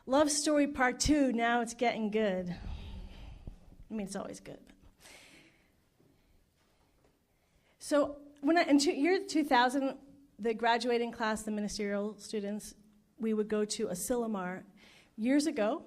Love story part 2, now it's getting good. I mean, it's always good. So in year 2000, the graduating class, the ministerial students, we would go to Asilomar. Years ago,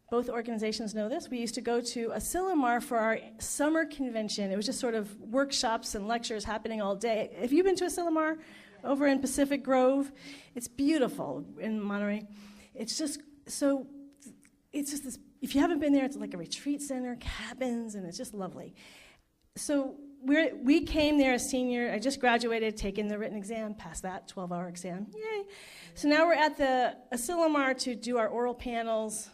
both organizations know this, we used to go to Asilomar for our summer convention. It was just sort of workshops and lectures happening all day. Have you been to Asilomar? Over in Pacific Grove? It's beautiful in Monterey. It's just this, if you haven't been there, it's like a retreat center, cabins, and it's just lovely. So we came there as senior. I just graduated, taken the written exam, passed that 12-hour exam. Yay. So now we're at the Asilomar to do our oral panels,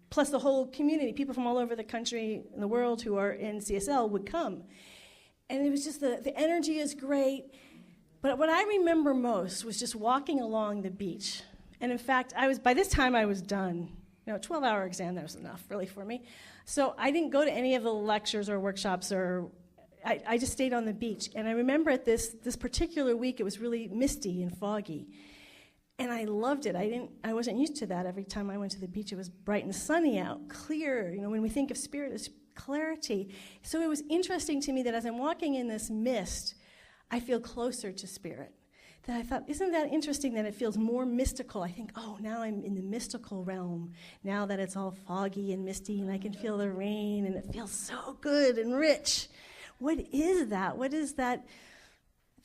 plus the whole community, people from all over the country and the world who are in CSL would come. And it was just the energy is great. But what I remember most was just walking along the beach. And in fact, by this time I was done. 12-hour exam, that was enough really for me. So I didn't go to any of the lectures or workshops, or I just stayed on the beach. And I remember at this particular week, it was really misty and foggy. And I loved it. I wasn't used to that. Every time I went to the beach, it was bright and sunny out, clear. When we think of spirit, it's clarity. So it was interesting to me that as I'm walking in this mist, I feel closer to spirit. That I thought, isn't that interesting that it feels more mystical? I think, oh, now I'm in the mystical realm, now that it's all foggy and misty and I can feel the rain and it feels so good and rich. What is that? What is that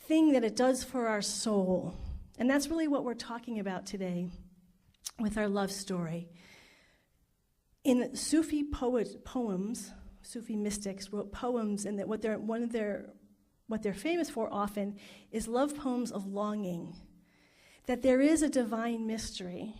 thing that it does for our soul? And that's really what we're talking about today with our love story. In Sufi poems, Sufi mystics wrote poems, and that what they're famous for often is love poems of longing. That there is a divine mystery,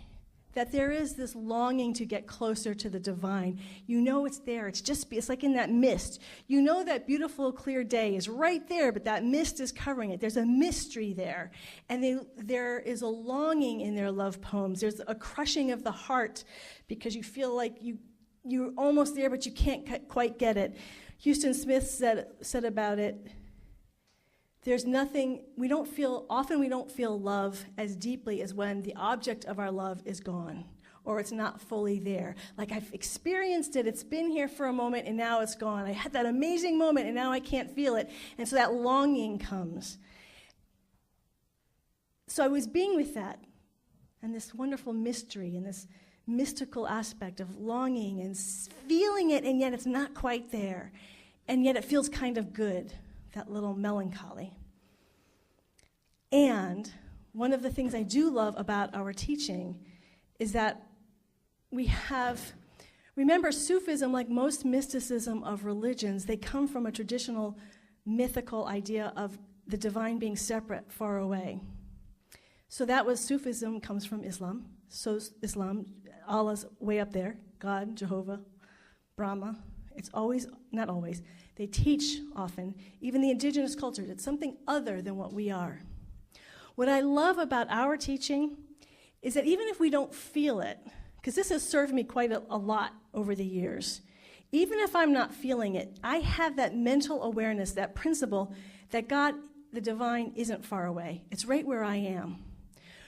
that there is this longing to get closer to the divine. It's there. It's like in that mist. That beautiful, clear day is right there, but that mist is covering it. There's a mystery there. And there is a longing in their love poems. There's a crushing of the heart because you feel like you're almost there, but you can't quite get it. Houston Smith said about it, often we don't feel love as deeply as when the object of our love is gone or it's not fully there. Like I've experienced it, it's been here for a moment and now it's gone. I had that amazing moment and now I can't feel it. And so that longing comes. So I was being with that and this wonderful mystery and this mystical aspect of longing and feeling it, and yet it's not quite there. And yet it feels kind of good. That little melancholy. And one of the things I do love about our teaching is that remember Sufism, like most mysticism of religions, they come from a traditional mythical idea of the divine being separate, far away. So Sufism comes from Islam. So Islam, Allah's way up there, God, Jehovah, Brahma. It's always, not always, they teach often, even the indigenous cultures, it's something other than what we are. What I love about our teaching is that even if we don't feel it, because this has served me quite a lot over the years, even if I'm not feeling it, I have that mental awareness, that principle that God, the divine, isn't far away. It's right where I am.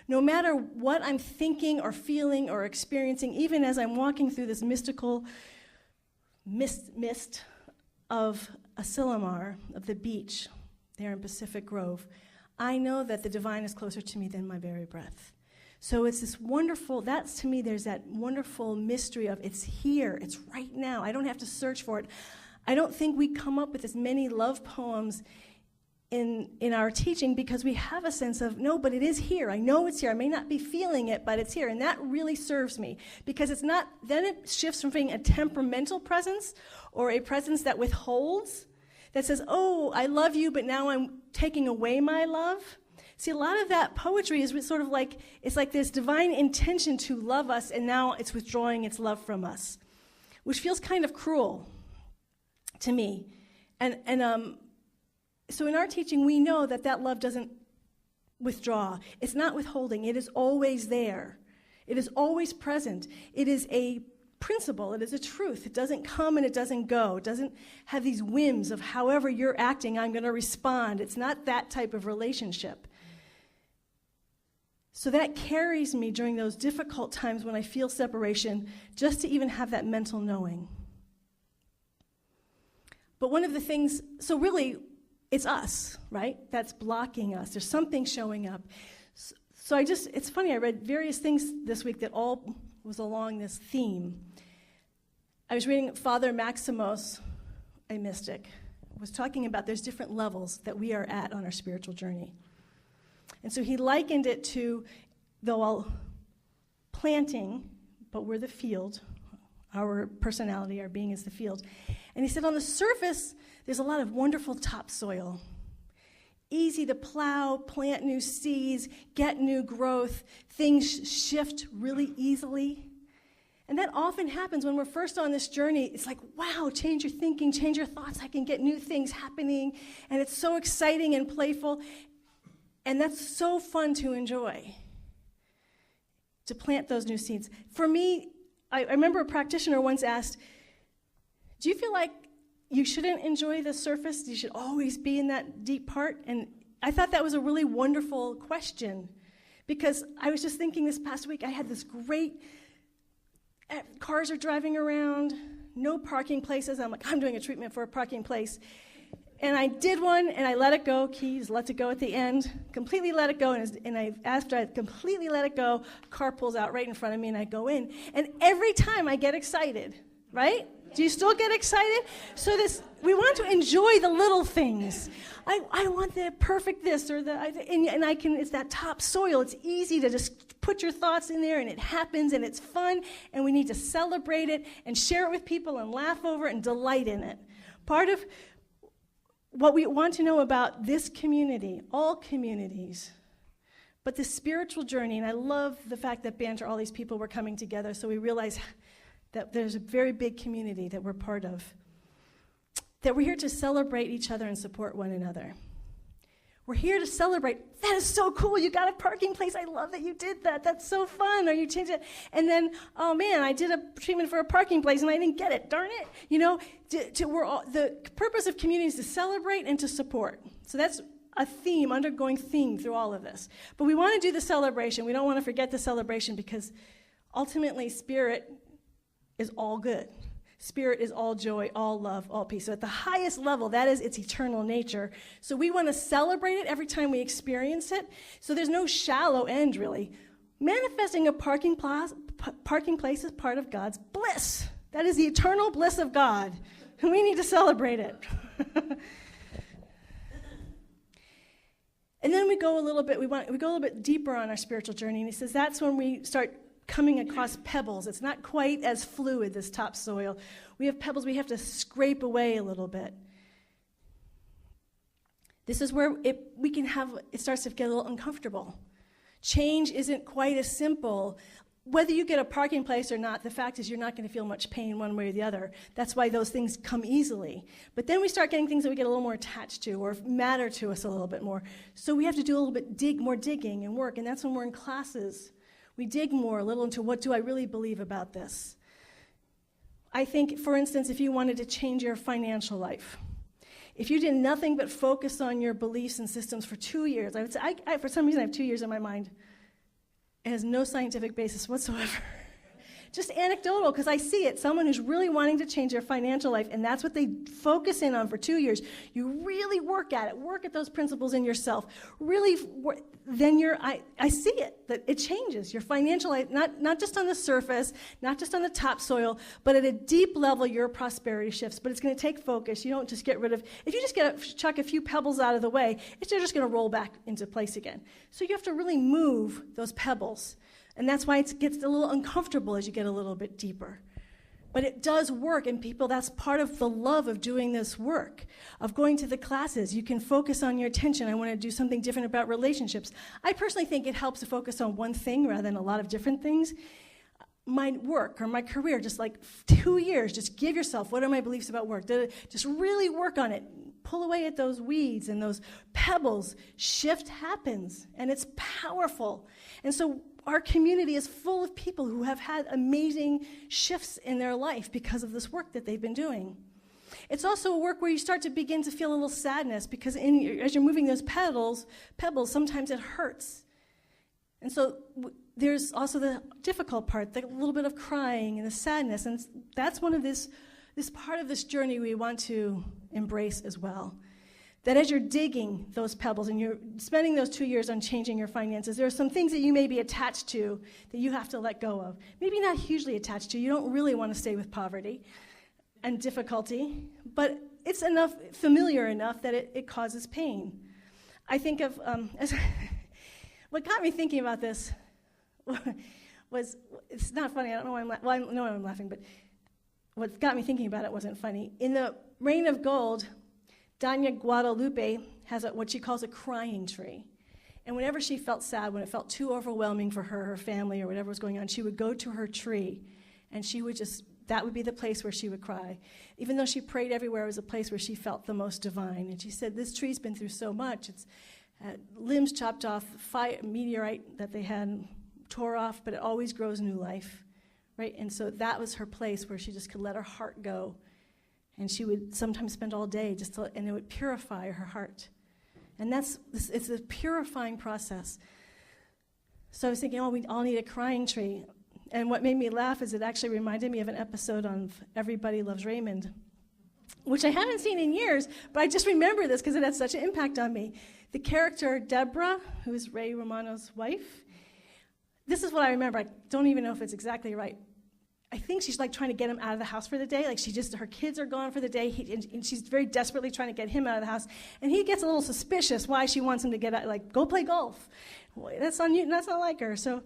No matter what I'm thinking or feeling or experiencing, even as I'm walking through this mystical mist of Asilomar, of the beach there in Pacific Grove, I know that the divine is closer to me than my very breath. So it's this wonderful, that's to me, there's that wonderful mystery of it's here, it's right now. I don't have to search for it. I don't think we come up with as many love poems in our teaching because we have a sense of, no, but it is here. I know it's here. I may not be feeling it, but it's here. And that really serves me because it's not, then it shifts from being a temperamental presence or a presence that withholds, that says, oh, I love you, but now I'm taking away my love. See, a lot of that poetry is sort of like, it's like this divine intention to love us, and now it's withdrawing its love from us, which feels kind of cruel to me. So in our teaching, we know that love doesn't withdraw. It's not withholding. It is always there. It is always present. It is a principle. It is a truth. It doesn't come and it doesn't go. It doesn't have these whims of however you're acting, I'm going to respond. It's not that type of relationship. So that carries me during those difficult times when I feel separation, just to even have that mental knowing. But one of the things, so really, it's us, right? That's blocking us. There's something showing up. So it's funny, I read various things this week that all was along this theme. I was reading Father Maximos, a mystic, was talking about there's different levels that we are at on our spiritual journey. And so he likened it to, though all planting, but we're the field, our personality, our being is the field. And he said on the surface, there's a lot of wonderful topsoil. Easy to plow, plant new seeds, get new growth. Things shift really easily. And that often happens when we're first on this journey. It's like, wow, change your thinking, change your thoughts. I can get new things happening. And it's so exciting and playful. And that's so fun to enjoy, to plant those new seeds. For me, I remember a practitioner once asked, do you feel like you shouldn't enjoy the surface? You should always be in that deep part? And I thought that was a really wonderful question, because I was just thinking this past week, I had this great, cars are driving around, no parking places. I'm like, I'm doing a treatment for a parking place. And I did one, and I let it go, keys, let it go at the end, completely let it go, after I completely let it go, car pulls out right in front of me, and I go in. And every time I get excited, right? Do you still get excited? So we want to enjoy the little things. I want the perfect this, or it's that topsoil. It's easy to just put your thoughts in there, and it happens, and it's fun, and we need to celebrate it, and share it with people, and laugh over it, and delight in it. Part of what we want to know about this community, all communities, but the spiritual journey, and I love the fact that Banter, all these people were coming together, so we realize that there's a very big community that we're part of, that we're here to celebrate each other and support one another. We're here to celebrate. That is so cool. You got a parking place. I love that you did that. That's so fun. Or you changed it. And then, oh man, I did a treatment for a parking place and I didn't get it. Darn it. You know, the purpose of community is to celebrate and to support. So that's a theme, undergoing theme through all of this. But we want to do the celebration. We don't want to forget the celebration, because ultimately spirit is all good. Spirit is all joy, all love, all peace. So at the highest level, that is its eternal nature. So we want to celebrate it every time we experience it. So there's no shallow end, really. Manifesting a parking place is part of God's bliss. That is the eternal bliss of God. And we need to celebrate it. And then we go a little bit deeper on our spiritual journey. And he says that's when we start coming across pebbles. It's not quite as fluid, this topsoil. We have pebbles we have to scrape away a little bit. This is where it starts to get a little uncomfortable. Change isn't quite as simple. Whether you get a parking place or not, the fact is you're not going to feel much pain one way or the other. That's why those things come easily. But then we start getting things that we get a little more attached to or matter to us a little bit more. So we have to do a little bit more digging and work, and that's when we're in classes. We dig more a little into what do I really believe about this. I think, for instance, if you wanted to change your financial life, if you did nothing but focus on your beliefs and systems for 2 years, I would say, for some reason I have 2 years in my mind. It has no scientific basis whatsoever. Just anecdotal, because I see it. Someone who's really wanting to change their financial life, and that's what they focus in on for 2 years. You really work at it. Work at those principles in yourself. Really, then I see it, that it changes. Your financial life, not just on the surface, not just on the topsoil, but at a deep level, your prosperity shifts. But it's going to take focus. You don't just get rid of, if you just chuck a few pebbles out of the way, they're just going to roll back into place again. So you have to really move those pebbles. And that's why it gets a little uncomfortable as you get a little bit deeper. But it does work, and people, that's part of the love of doing this work, of going to the classes. You can focus on your attention. I want to do something different about relationships. I personally think it helps to focus on one thing rather than a lot of different things. My work or my career, just like 2 years, just give yourself, what are my beliefs about work? Just really work on it. Pull away at those weeds and those pebbles. Shift happens, and it's powerful. And so our community is full of people who have had amazing shifts in their life because of this work that they've been doing. It's also a work where you start to begin to feel a little sadness, because as you're moving those pebbles, sometimes it hurts. And so there's also the difficult part, the little bit of crying and the sadness, and that's one of this part of this journey we want to embrace as well. That as you're digging those pebbles and you're spending those 2 years on changing your finances, there are some things that you may be attached to that you have to let go of. Maybe not hugely attached to. You don't really want to stay with poverty and difficulty, but it's familiar enough that it causes pain. I think of, what got me thinking about this was, it's not funny, I don't know why I know why I'm laughing, but what got me thinking about it wasn't funny. In the Reign of Gold, Doña Guadalupe has what she calls a crying tree. And whenever she felt sad, when it felt too overwhelming for her family, or whatever was going on, she would go to her tree, and that would be the place where she would cry. Even though she prayed everywhere, it was a place where she felt the most divine. And she said, this tree's been through so much. It's limbs chopped off, meteorite that they had tore off, but it always grows new life, right? And so that was her place where she just could let her heart go. And she would sometimes spend all day and it would purify her heart. And it's a purifying process. So I was thinking, we all need a crying tree. And what made me laugh is it actually reminded me of an episode on Everybody Loves Raymond, which I haven't seen in years, but I just remember this because it had such an impact on me. The character Deborah, who is Ray Romano's wife, this is what I remember. I don't even know if it's exactly right. I think she's like trying to get him out of the house for the day. Like her kids are gone for the day, and she's very desperately trying to get him out of the house. And he gets a little suspicious why she wants him to get out, like, go play golf. Well, that's on you, that's not like her. So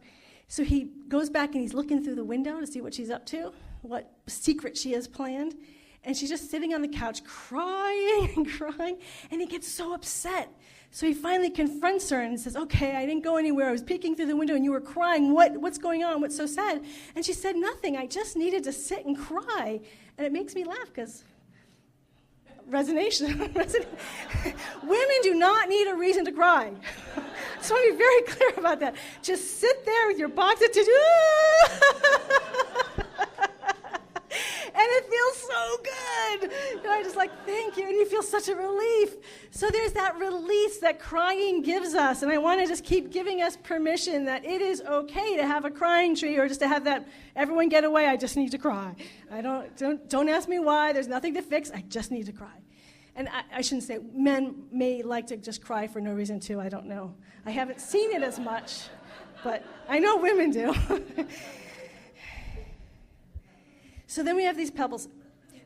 he goes back and he's looking through the window to see what she's up to, what secret she has planned. And she's just sitting on the couch crying and crying, and he gets so upset. So he finally confronts her and says, okay, I didn't go anywhere. I was peeking through the window and you were crying. What's going on? What's so sad? And she said, nothing. I just needed to sit and cry. And it makes me laugh because resonation. Women do not need a reason to cry. I just want to be very clear about that. Just sit there with your box of tissues. And it feels so good. I just thank you. And you feel such a relief. So there's that release that crying gives us. And I want to just keep giving us permission that it is okay to have a crying tree, or just to have that, everyone get away, I just need to cry. Don't ask me why. There's nothing to fix. I just need to cry. And I shouldn't say, men may like to just cry for no reason too. I don't know. I haven't seen it as much, but I know women do. So then we have these pebbles.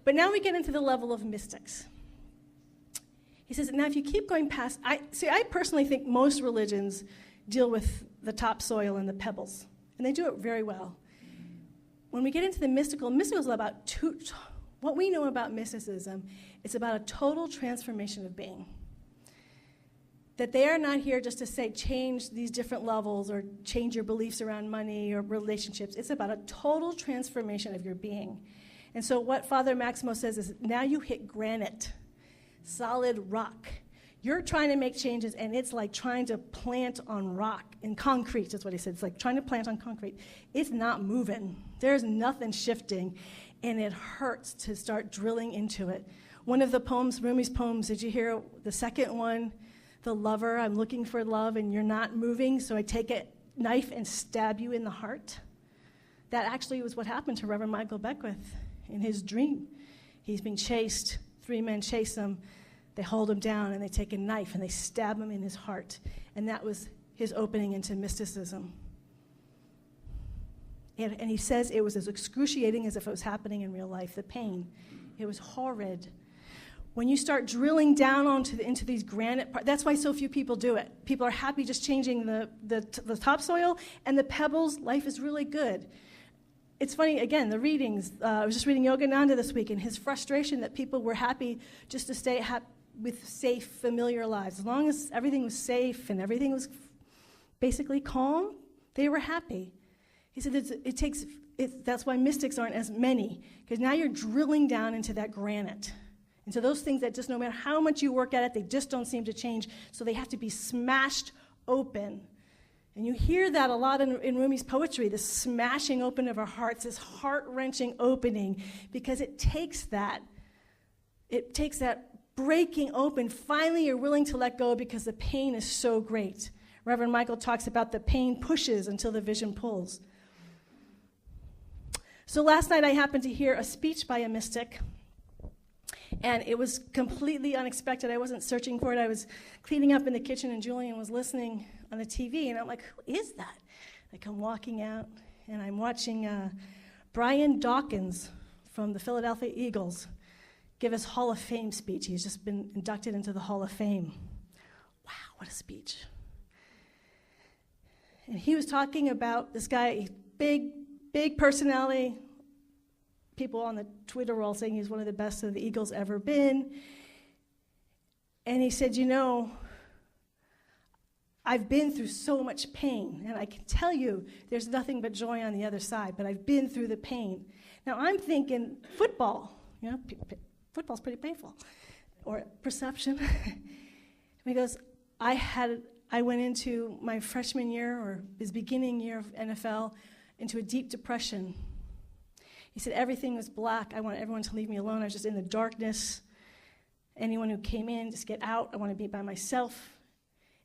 But now we get into the level of mystics. He says, now if you keep going past, I personally think most religions deal with the topsoil and the pebbles, and they do it very well. When we get into the mystical is about what we know about mysticism, it's about a total transformation of being. That they are not here just to say, change these different levels or change your beliefs around money or relationships. It's about a total transformation of your being. And so what Father Maximo says is, now you hit granite, solid rock. You're trying to make changes, and it's like trying to plant on rock, in concrete is what he said. It's like trying to plant on concrete. It's not moving. There's nothing shifting, and it hurts to start drilling into it. One of the poems, Rumi's poems, did you hear the second one? The lover, I'm looking for love and you're not moving, so I take a knife and stab you in the heart. That actually was what happened to Reverend Michael Beckwith in his dream. He's being chased. 3 men chase him. They hold him down and they take a knife and they stab him in his heart. And that was his opening into mysticism. And he says it was as excruciating as if it was happening in real life, the pain. It was horrid. When you start drilling down into these granite parts, that's why so few people do it. People are happy just changing the topsoil, and the pebbles, life is really good. It's funny, again, the readings. I was just reading Yogananda this week, and his frustration that people were happy just to stay with safe, familiar lives. As long as everything was safe and everything was basically calm, they were happy. He said that's why mystics aren't as many, because now you're drilling down into that granite. And so those things that just no matter how much you work at it, they just don't seem to change. So they have to be smashed open. And you hear that a lot in Rumi's poetry, this smashing open of our hearts, this heart-wrenching opening, because it takes that breaking open. Finally, you're willing to let go because the pain is so great, Reverend Michael talks about the pain pushes until the vision pulls. So last night I happened to hear a speech by a mystic, and it was completely unexpected. I wasn't searching for it. I was cleaning up in the kitchen, and Julian was listening on the TV, and I'm like, who is that? Like, I'm walking out, and I'm watching Brian Hawkins from the Philadelphia Eagles give his Hall of Fame speech. He's just been inducted into the Hall of Fame. Wow, what a speech. And he was talking about this guy, big personality. People on the Twitter were all saying he's one of the best that the Eagles ever been. And he said, I've been through so much pain, and I can tell you there's nothing but joy on the other side, but I've been through the pain. Now I'm thinking football, football's pretty painful, or perception. He goes, I went into my freshman year, or his beginning year of NFL, into a deep depression. He said everything was black. I wanted everyone to leave me alone. I was just in the darkness. Anyone who came in, just get out. I want to be by myself.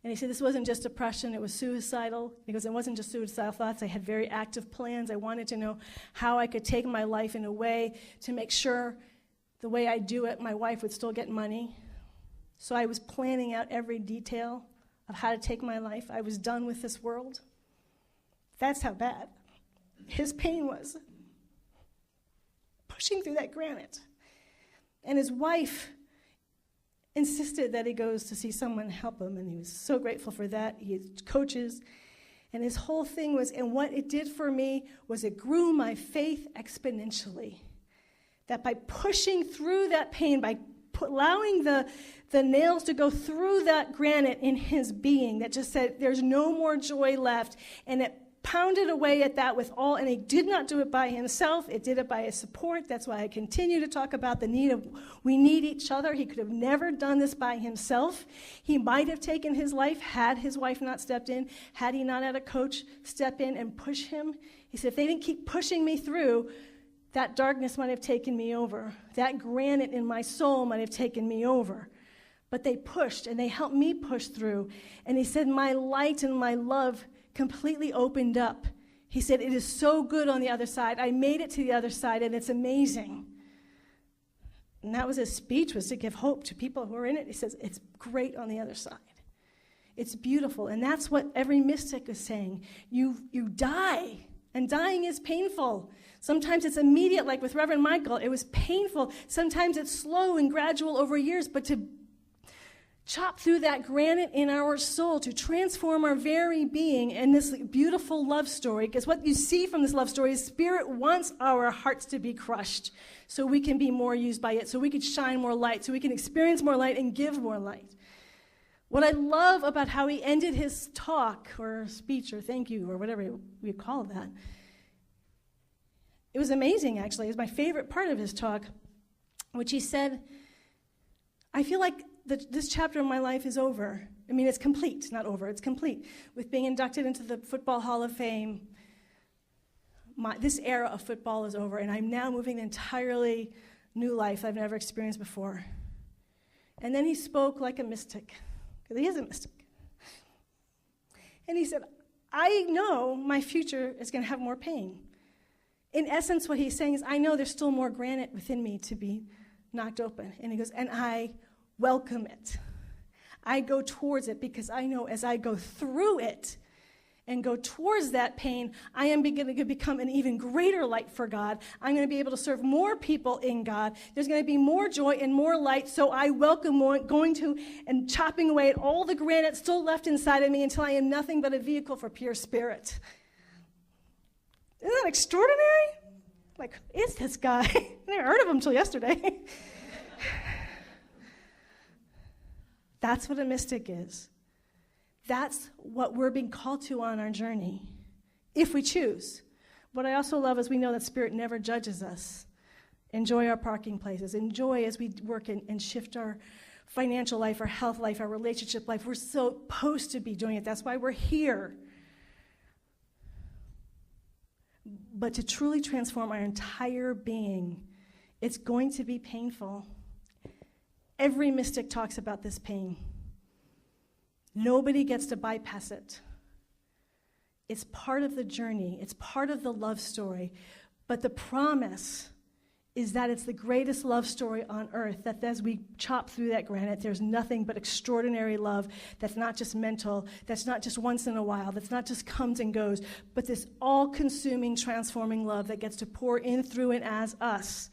And he said this wasn't just depression, it was suicidal. He goes, it wasn't just suicidal thoughts. I had very active plans. I wanted to know how I could take my life in a way to make sure the way I do it, my wife would still get money. So I was planning out every detail of how to take my life. I was done with this world. That's how bad his pain was. Pushing through that granite. And his wife insisted that he goes to see someone help him, and he was so grateful for that. He had coaches, and his whole thing was, and what it did for me was it grew my faith exponentially. That by pushing through that pain, by allowing the nails to go through that granite in his being, that just said, there's no more joy left, and it pounded away at that with all, and he did not do it by himself. It did it by his support. That's why I continue to talk about the need of, we need each other. He could have never done this by himself. He might have taken his life had his wife not stepped in, had he not had a coach step in and push him. He said, if they didn't keep pushing me through, that darkness might have taken me over. That granite in my soul might have taken me over. But they pushed, and they helped me push through. And he said, my light and my love completely opened up. He said, it is so good on the other side. I made it to the other side, and it's amazing. And that was his speech, was to give hope to people who are in it. He says, it's great on the other side. It's beautiful. And that's what every mystic is saying. You die, and dying is painful. Sometimes it's immediate, like with Reverend Michael. It was painful. Sometimes it's slow and gradual over years, but to chop through that granite in our soul, to transform our very being in this beautiful love story, because what you see from this love story is Spirit wants our hearts to be crushed so we can be more used by it, so we can shine more light, so we can experience more light and give more light. What I love about how he ended his talk or speech or thank you or whatever we call that, it was amazing, actually. It was my favorite part of his talk, which he said, I feel like this chapter of my life is over. I mean, it's complete, not over, it's complete. With being inducted into the Football Hall of Fame, this era of football is over, and I'm now moving an entirely new life I've never experienced before. And then he spoke like a mystic, because he is a mystic. And he said, I know my future is going to have more pain. In essence, what he's saying is, I know there's still more granite within me to be knocked open. And he goes, and I welcome it. I go towards it because I know as I go through it and go towards that pain, I am going to become an even greater light for God. I'm going to be able to serve more people in God. There's going to be more joy and more light, so I welcome going to and chopping away at all the granite still left inside of me until I am nothing but a vehicle for pure spirit. Isn't that extraordinary? Like, who is this guy? I never heard of him until yesterday. That's what a mystic is. That's what we're being called to on our journey, if we choose. What I also love is we know that Spirit never judges us. Enjoy our parking places. Enjoy as we work and shift our financial life, our health life, our relationship life. We're supposed to be doing it. That's why we're here. But to truly transform our entire being, it's going to be painful. Every mystic talks about this pain. Nobody gets to bypass it. It's part of the journey. It's part of the love story. But the promise is that it's the greatest love story on earth, that as we chop through that granite, there's nothing but extraordinary love that's not just mental, that's not just once in a while, that's not just comes and goes, but this all-consuming, transforming love that gets to pour in, through, and as us.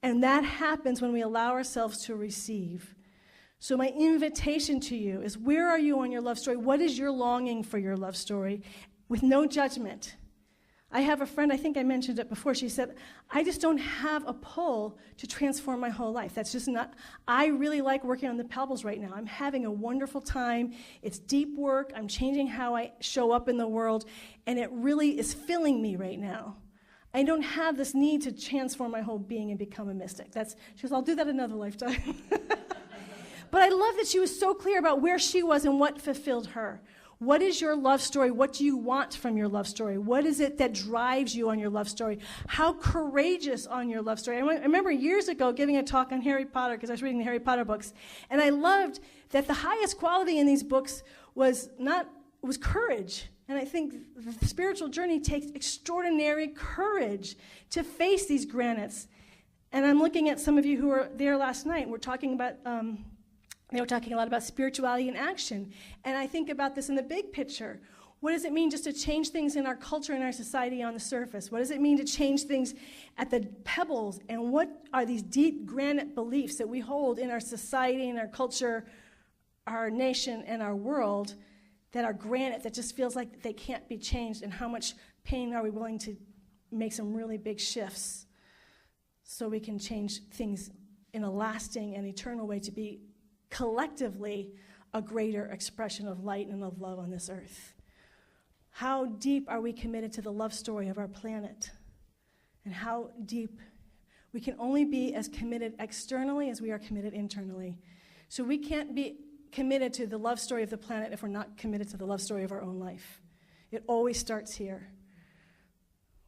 And that happens when we allow ourselves to receive. So my invitation to you is, where are you on your love story? What is your longing for your love story? With no judgment. I have a friend, I think I mentioned it before, she said, I just don't have a pull to transform my whole life. That's just not, I really like working on the pebbles right now. I'm having a wonderful time. It's deep work. I'm changing how I show up in the world, and it really is filling me right now. I don't have this need to transform my whole being and become a mystic. She goes, I'll do that another lifetime. But I love that she was so clear about where she was and what fulfilled her. What is your love story? What do you want from your love story? What is it that drives you on your love story? How courageous on your love story? I remember years ago giving a talk on Harry Potter, because I was reading the Harry Potter books, and I loved that the highest quality in these books was courage. And I think the spiritual journey takes extraordinary courage to face these granites. And I'm looking at some of you who were there last night. We're talking about they were talking a lot about spirituality and action. And I think about this in the big picture. What does it mean just to change things in our culture and our society on the surface? What does it mean to change things at the pebbles? And what are these deep granite beliefs that we hold in our society and our culture, our nation and our world, that are granite, that just feels like they can't be changed? And how much pain are we willing to make some really big shifts so we can change things in a lasting and eternal way to be collectively a greater expression of light and of love on this earth? How deep are we committed to the love story of our planet? And how deep? We can only be as committed externally as we are committed internally. So we can't be committed to the love story of the planet if we're not committed to the love story of our own life. It always starts here.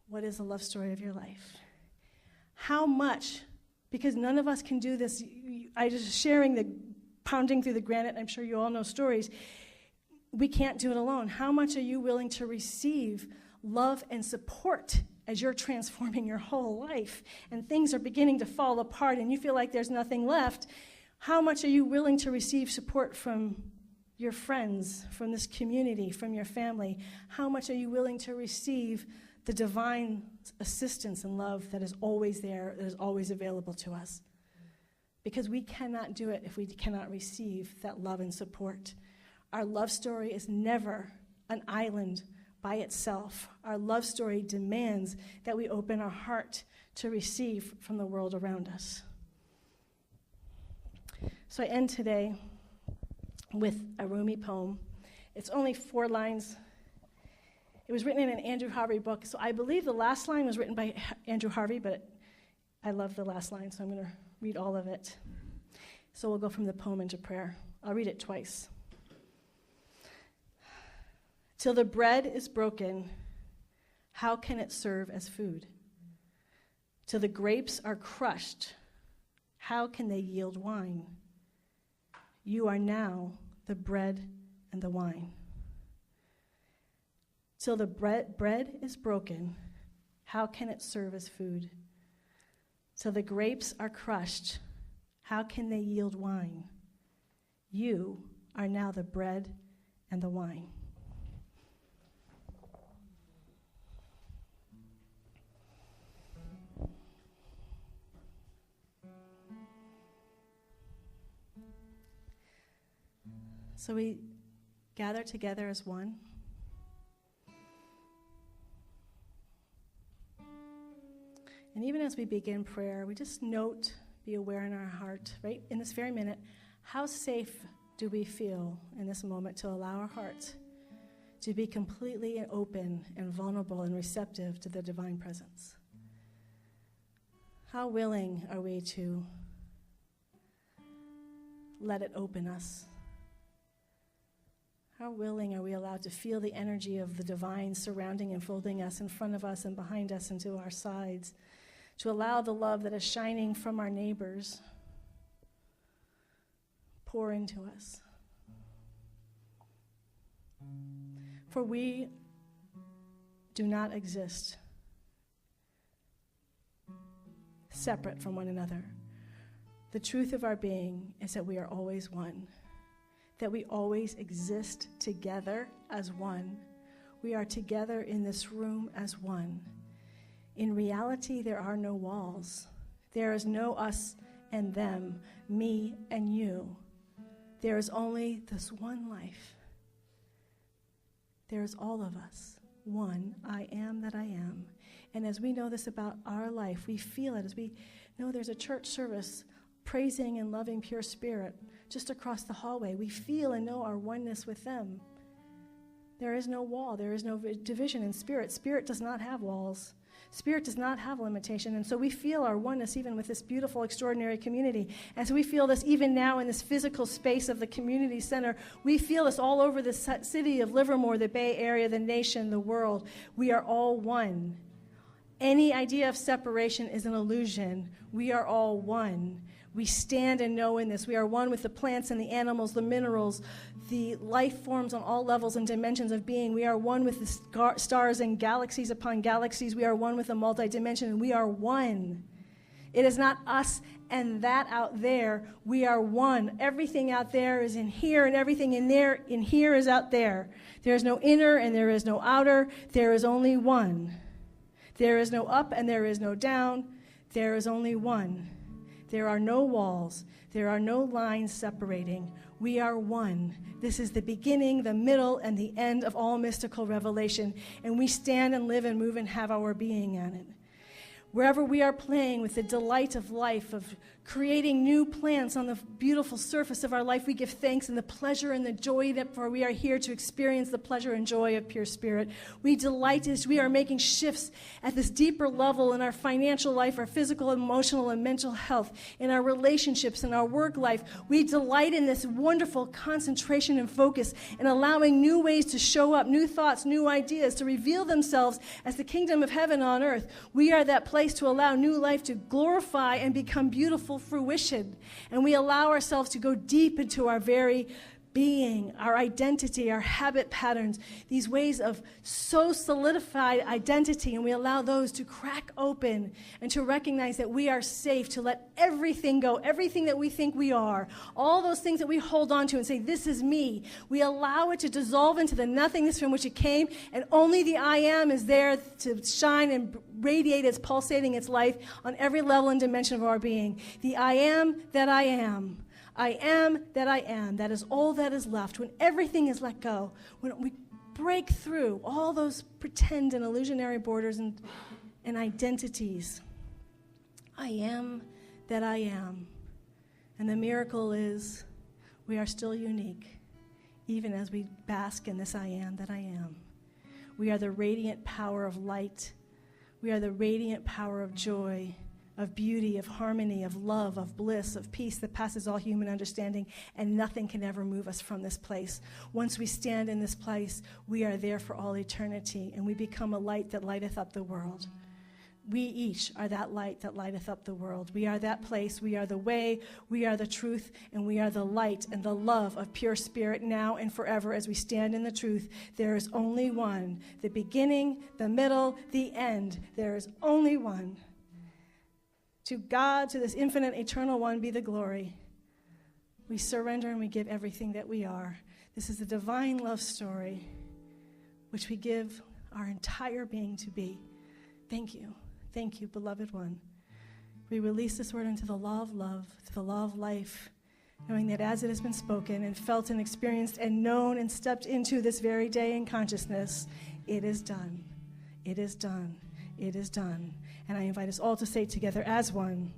What is the love story of your life? How much? Because none of us can do this. I just sharing the pounding through the granite, I'm sure you all know stories. We can't do it alone. How much are you willing to receive love and support as you're transforming your whole life and things are beginning to fall apart and you feel like there's nothing left? How much are you willing to receive support from your friends, from this community, from your family? How much are you willing to receive the divine assistance and love that is always there, that is always available to us? Because we cannot do it if we cannot receive that love and support. Our love story is never an island by itself. Our love story demands that we open our heart to receive from the world around us. So I end today with a Rumi poem. It's only 4 lines. It was written in an Andrew Harvey book, so I believe the last line was written by Andrew Harvey, but I love the last line, so I'm going to read all of it. So we'll go from the poem into prayer. I'll read it twice. Till the bread is broken, how can it serve as food? Till the grapes are crushed, how can they yield wine? You are now the bread and the wine. Till the bread is broken, how can it serve as food? Till the grapes are crushed, how can they yield wine? You are now the bread and the wine. So we gather together as one. And even as we begin prayer, we just note, be aware in our heart, right in this very minute, how safe do we feel in this moment to allow our hearts to be completely open and vulnerable and receptive to the divine presence? How willing are we to let it open us? How willing are we allowed to feel the energy of the divine surrounding and folding us, in front of us and behind us and to our sides, to allow the love that is shining from our neighbors pour into us? For we do not exist separate from one another. The truth of our being is that we are always one, that we always exist together as one. We are together in this room as one. In reality, there are no walls. There is no us and them, me and you. There is only this one life. There is all of us, one, I am that I am. And as we know this about our life, we feel it as we know there's a church service praising and loving pure spirit just across the hallway. We feel and know our oneness with them. There is no wall. There is no division in spirit. Spirit does not have walls. Spirit does not have limitation. And so we feel our oneness even with this beautiful, extraordinary community. And so we feel this even now in this physical space of the community center. We feel this all over the city of Livermore, the Bay Area, the nation, the world. We are all one. Any idea of separation is an illusion. We are all one. We stand and know in this. We are one with the plants and the animals, the minerals, the life forms on all levels and dimensions of being. We are one with the stars and galaxies upon galaxies. We are one with the multidimension, and we are one. It is not us and that out there. We are one. Everything out there is in here, and everything in here is out there. There is no inner and there is no outer. There is only one. There is no up and there is no down. There is only one. There are no walls. There are no lines separating. We are one. This is the beginning, the middle, and the end of all mystical revelation. And we stand and live and move and have our being in it. Wherever we are playing with the delight of life, of creating new plants on the beautiful surface of our life, we give thanks and the pleasure and the joy that for we are here to experience the pleasure and joy of pure spirit. We delight as we are making shifts at this deeper level in our financial life, our physical, emotional, and mental health, in our relationships, in our work life. We delight in this wonderful concentration and focus and allowing new ways to show up, new thoughts, new ideas to reveal themselves as the kingdom of heaven on earth. We are that place to allow new life to glorify and become beautiful fruition. And we allow ourselves to go deep into our very being, our identity, our habit patterns, these ways of so solidified identity, and we allow those to crack open and to recognize that we are safe to let everything go, everything that we think we are, all those things that we hold on to and say, this is me. We allow it to dissolve into the nothingness from which it came, and only the I am is there to shine and radiate its pulsating its life on every level and dimension of our being. The I am that I am. I am that I am. That is all that is left. When everything is let go, when we break through all those pretend and illusionary borders and identities, I am that I am. And the miracle is we are still unique, even as we bask in this I am that I am. We are the radiant power of light. We are the radiant power of joy, of beauty, of harmony, of love, of bliss, of peace that passes all human understanding, and nothing can ever move us from this place. Once we stand in this place, we are there for all eternity, and we become a light that lighteth up the world. We each are that light that lighteth up the world. We are that place. We are the way, we are the truth, and we are the light and the love of pure spirit now and forever as we stand in the truth. There is only one. The beginning, the middle, the end. There is only one. To God, to this infinite, eternal one, be the glory. We surrender and we give everything that we are. This is the divine love story, which we give our entire being to be. Thank you. Thank you, beloved one. We release this word into the law of love, to the law of life, knowing that as it has been spoken and felt and experienced and known and stepped into this very day in consciousness, it is done. It is done. It is done. And I invite us all to say together as one,